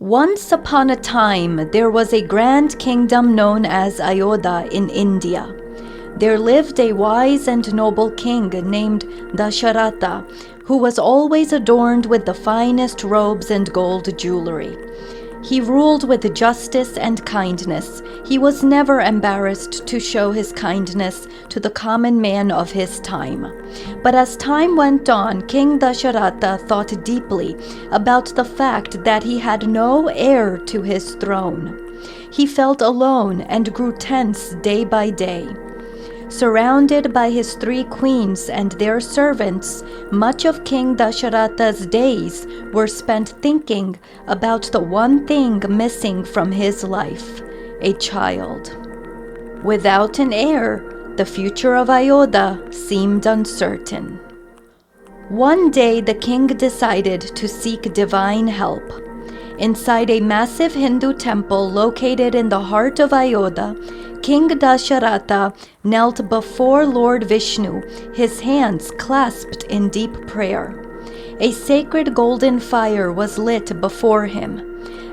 Once upon a time, there was a grand kingdom known as Ayodhya in India. There lived a wise and noble king named Dasharatha, who was always adorned with the finest robes and gold jewelry. He ruled with justice and kindness. He was never embarrassed to show his kindness to the common man of his time. But as time went on, King Dasharatha thought deeply about the fact that he had no heir to his throne. He felt alone and grew tense day by day. Surrounded by his 3 queens and their servants, much of King Dasharatha's days were spent thinking about the one thing missing from his life, a child. Without an heir, the future of Ayodhya seemed uncertain. One day the king decided to seek divine help. Inside a massive Hindu temple located in the heart of Ayodhya, King Dasharatha knelt before Lord Vishnu, his hands clasped in deep prayer. A sacred golden fire was lit before him.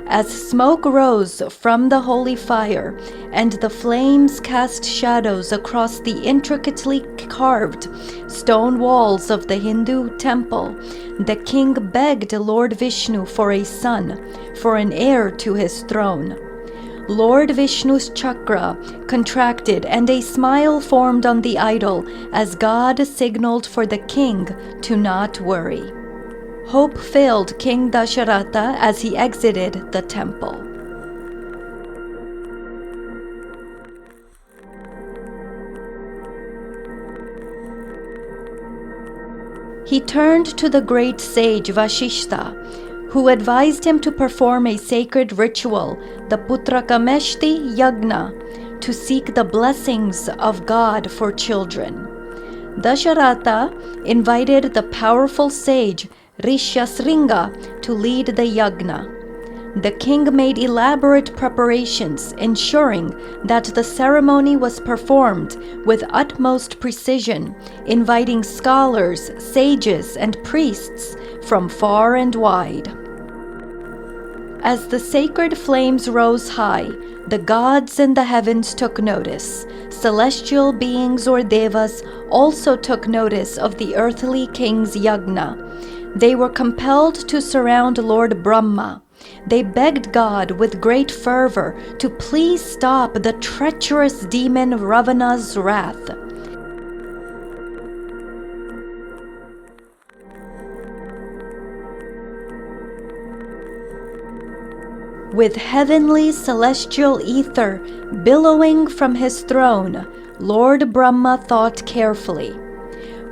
As smoke rose from the holy fire and the flames cast shadows across the intricately carved stone walls of the Hindu temple, the king begged Lord Vishnu for a son, for an heir to his throne. Lord Vishnu's chakra contracted and a smile formed on the idol as God signaled for the king to not worry. Hope filled King Dasharatha as he exited the temple. He turned to the great sage Vashishta, who advised him to perform a sacred ritual, the Putrakameshti yagna, to seek the blessings of God for children. Dasharatha invited the powerful sage Rishyasringa to lead the yagna. The king made elaborate preparations, ensuring that the ceremony was performed with utmost precision, inviting scholars, sages, and priests from far and wide. As the sacred flames rose high, the gods in the heavens took notice. Celestial beings or devas also took notice of the earthly king's yagna. They were compelled to surround Lord Rama. They begged God with great fervor to please stop the treacherous demon Ravana's wrath. With heavenly celestial ether billowing from his throne, Lord Brahma thought carefully.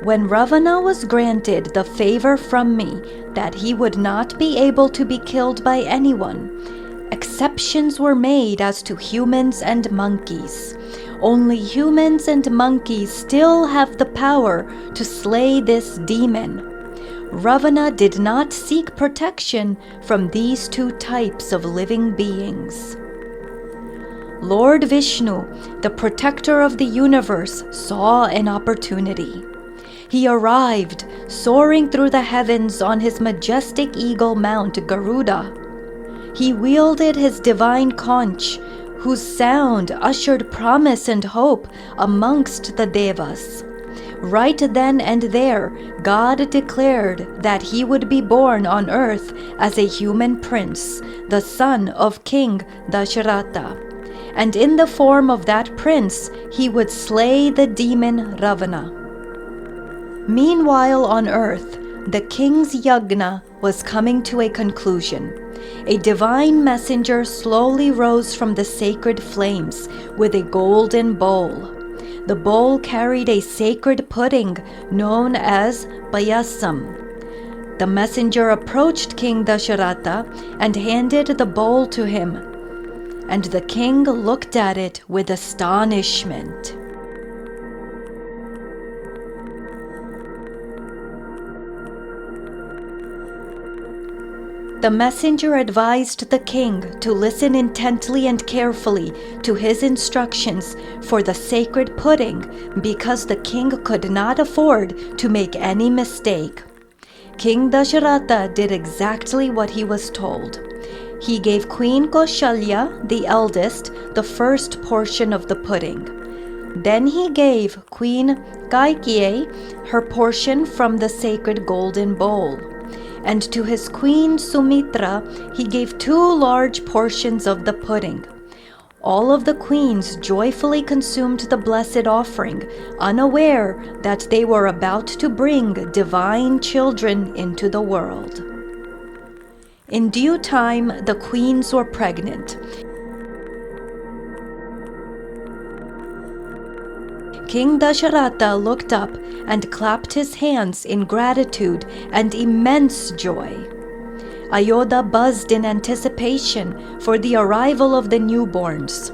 When Ravana was granted the favor from me that he would not be able to be killed by anyone, exceptions were made as to humans and monkeys. Only humans and monkeys still have the power to slay this demon. Ravana did not seek protection from these 2 types of living beings. Lord Vishnu, the protector of the universe, saw an opportunity. He arrived, soaring through the heavens on his majestic eagle mount Garuda. He wielded his divine conch, whose sound ushered promise and hope amongst the devas. Right then and there, God declared that he would be born on earth as a human prince, the son of King Dasharatha. And in the form of that prince, he would slay the demon Ravana. Meanwhile on earth, the king's yagna was coming to a conclusion. A divine messenger slowly rose from the sacred flames with a golden bowl. The bowl carried a sacred pudding known as payasam. The messenger approached King Dasharatha and handed the bowl to him, and the king looked at it with astonishment. The messenger advised the king to listen intently and carefully to his instructions for the sacred pudding because the king could not afford to make any mistake. King Dasharatha did exactly what he was told. He gave Queen Kaushalya, the eldest, the first portion of the pudding. Then he gave Queen Kaikeyi her portion from the sacred golden bowl. And to his queen Sumitra he gave 2 large portions of the pudding. All of the queens joyfully consumed the blessed offering, unaware that they were about to bring divine children into the world. In due time, the queens were pregnant. King Dasharatha looked up and clapped his hands in gratitude and immense joy. Ayodhya buzzed in anticipation for the arrival of the newborns.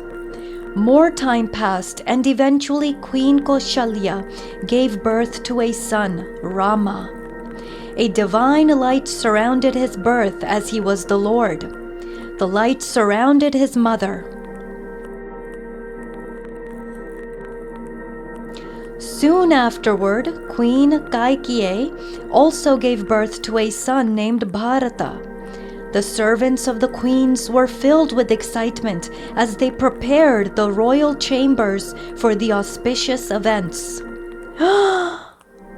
More time passed, and eventually Queen Kaushalya gave birth to a son, Rama. A divine light surrounded his birth as he was the Lord. The light surrounded his mother. Soon afterward, Queen Kaikeyi also gave birth to a son named Bharata. The servants of the queens were filled with excitement as they prepared the royal chambers for the auspicious events.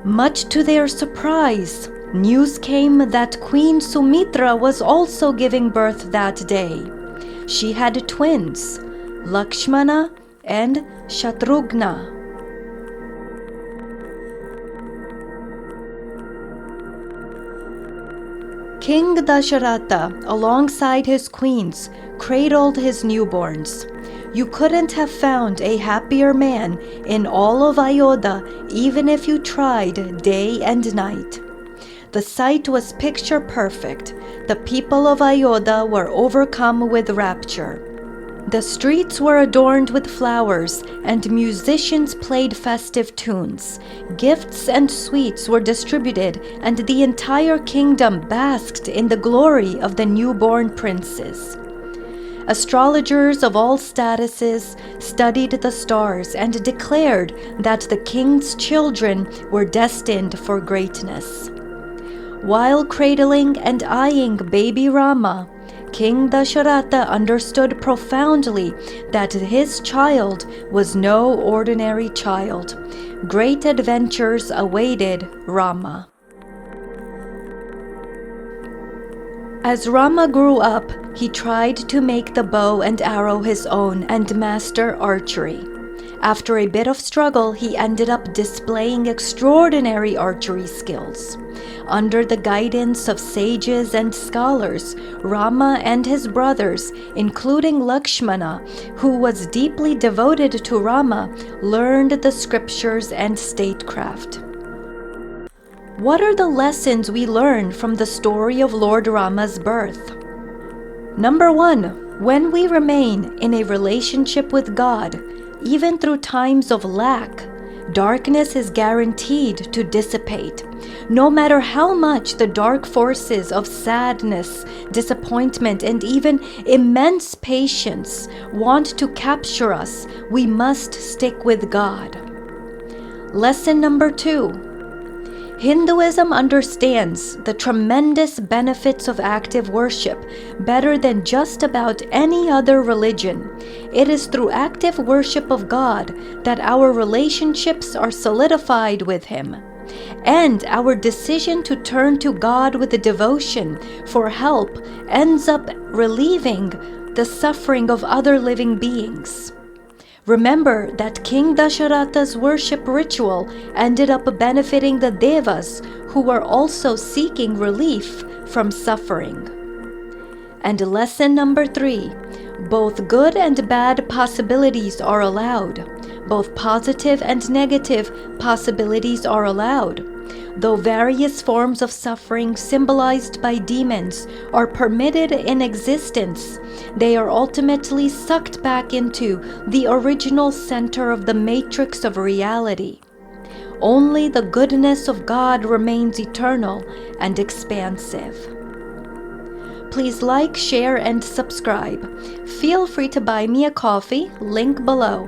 Much to their surprise, news came that Queen Sumitra was also giving birth that day. She had twins, Lakshmana and Shatrughna. King Dasharatha, alongside his queens, cradled his newborns. You couldn't have found a happier man in all of Ayodhya, even if you tried day and night. The sight was picture perfect. The people of Ayodhya were overcome with rapture. The streets were adorned with flowers, and musicians played festive tunes. Gifts and sweets were distributed, and the entire kingdom basked in the glory of the newborn princes. Astrologers of all statuses studied the stars and declared that the king's children were destined for greatness. While cradling and eyeing baby Rama, King Dasharatha understood profoundly that his child was no ordinary child. Great adventures awaited Rama. As Rama grew up, he tried to make the bow and arrow his own and master archery. After a bit of struggle, he ended up displaying extraordinary archery skills. Under the guidance of sages and scholars, Rama and his brothers, including Lakshmana, who was deeply devoted to Rama, learned the scriptures and statecraft. What are the lessons we learn from the story of Lord Rama's birth? Number 1, when we remain in a relationship with God, even through times of lack, darkness is guaranteed to dissipate. No matter how much the dark forces of sadness, disappointment, and even immense patience want to capture us, we must stick with God. Lesson number 2. Hinduism understands the tremendous benefits of active worship better than just about any other religion. It is through active worship of God that our relationships are solidified with Him, and our decision to turn to God with a devotion for help ends up relieving the suffering of other living beings. Remember that King Dasharatha's worship ritual ended up benefiting the Devas, who were also seeking relief from suffering. And lesson number 3, both good and bad possibilities are allowed. Both positive and negative possibilities are allowed. Though various forms of suffering symbolized by demons are permitted in existence, they are ultimately sucked back into the original center of the matrix of reality. Only the goodness of God remains eternal and expansive. Please like, share, and subscribe. Feel free to buy me a coffee, link below.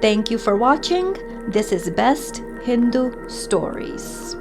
Thank you for watching. This is Best Hindu Stories.